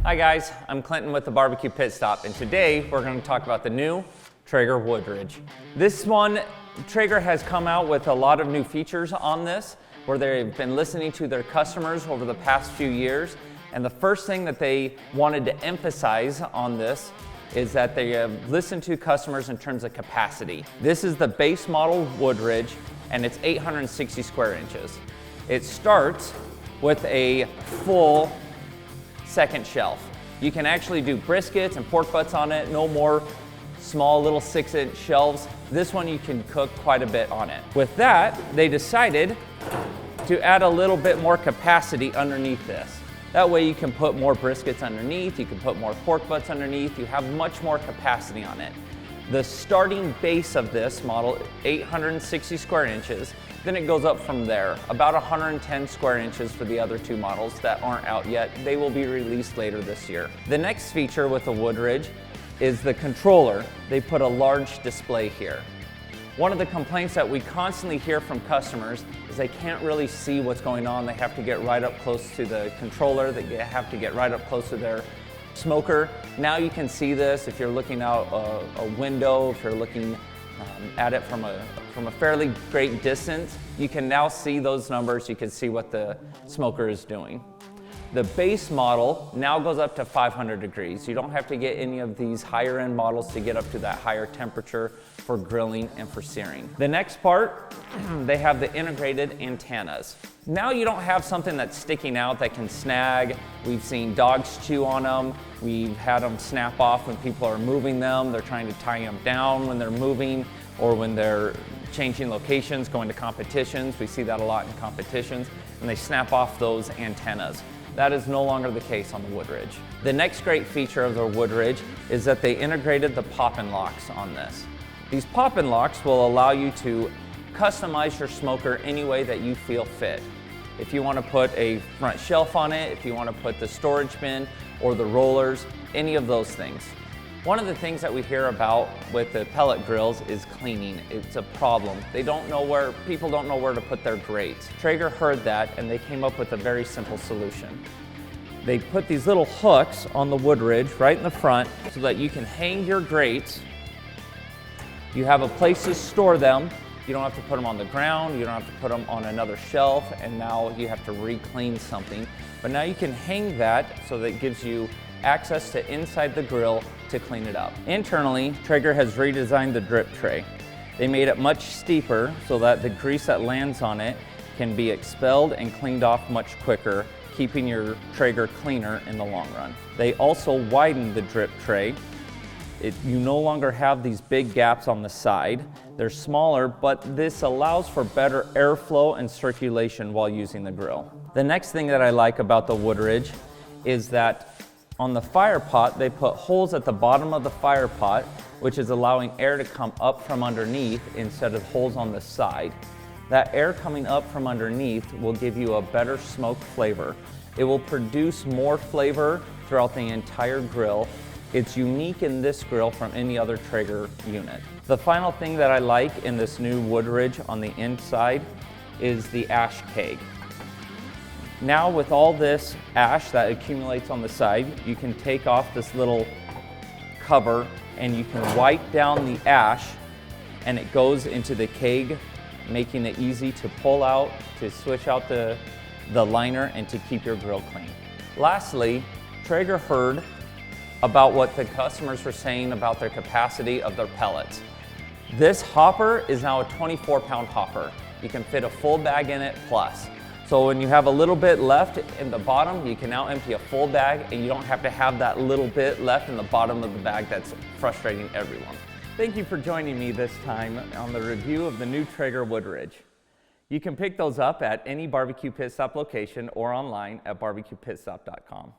Hi guys, I'm Clinton with the BBQ Pit Stop, and today we're going to talk about the new Traeger Woodridge. This one, Traeger has come out with a lot of new features on this, where they've been listening to their customers over the past few years, and the first thing that they wanted to emphasize on this is that they have listened to customers in terms of capacity. This is the base model Woodridge, and it's 860 square inches. It starts with a full second shelf. You can actually do briskets and pork butts on it, no more small little 6-inch shelves. This one you can cook quite a bit on it. With that, they decided to add a little bit more capacity underneath this. That way you can put more briskets underneath, you can put more pork butts underneath, you have much more capacity on it. The starting base of this model, 860 square inches, then it goes up from there, about 110 square inches for the other two models that aren't out yet. They will be released later this year. The next feature with the Woodridge is the controller. They put a large display here. One of the complaints that we constantly hear from customers is they can't really see what's going on. They have to get right up close to the controller. They have to get right up close to their smoker. Now you can see this if you're looking out a window, if you're looking at it from a fairly great distance. You can now see those numbers. You can see what the smoker is doing. The base model now goes up to 500 degrees. You don't have to get any of these higher end models to get up to that higher temperature for grilling and for searing. The next part, they have the integrated antennas. Now you don't have something that's sticking out that can snag. We've seen dogs chew on them. We've had them snap off when people are moving them. They're trying to tie them down when they're moving or when they're changing locations, going to competitions. We see that a lot in competitions, and they snap off those antennas. That is no longer the case on the Woodridge. The next great feature of the Woodridge is that they integrated the pop-in locks on this. These pop-in locks will allow you to customize your smoker any way that you feel fit. If you want to put a front shelf on it, if you want to put the storage bin or the rollers, any of those things. One of the things that we hear about with the pellet grills is cleaning. It's a problem. People don't know where to put their grates. Traeger heard that and they came up with a very simple solution. They put these little hooks on the Woodridge right in the front so that you can hang your grates. You have a place to store them. You don't have to put them on the ground. You don't have to put them on another shelf, and now you have to re-clean something. But now you can hang that so that it gives you access to inside the grill to clean it up. Internally, Traeger has redesigned the drip tray. They made it much steeper so that the grease that lands on it can be expelled and cleaned off much quicker, keeping your Traeger cleaner in the long run. They also widened the drip tray. You no longer have these big gaps on the side. They're smaller, but this allows for better airflow and circulation while using the grill. The next thing that I like about the Woodridge is that on the fire pot, they put holes at the bottom of the fire pot, which is allowing air to come up from underneath instead of holes on the side. That air coming up from underneath will give you a better smoke flavor. It will produce more flavor throughout the entire grill. It's unique in this grill from any other Traeger unit. The final thing that I like in this new Woodridge on the inside is the ash keg. Now with all this ash that accumulates on the side, you can take off this little cover and you can wipe down the ash and it goes into the keg, making it easy to pull out, to switch out the liner, and to keep your grill clean. Lastly, Traeger heard about what the customers were saying about their capacity of their pellets. This hopper is now a 24-pound hopper. You can fit a full bag in it plus. So when you have a little bit left in the bottom, you can now empty a full bag and you don't have to have that little bit left in the bottom of the bag that's frustrating everyone. Thank you for joining me this time on the review of the new Traeger Woodridge. You can pick those up at any BBQ Pit Stop location or online at bbqpitstop.com.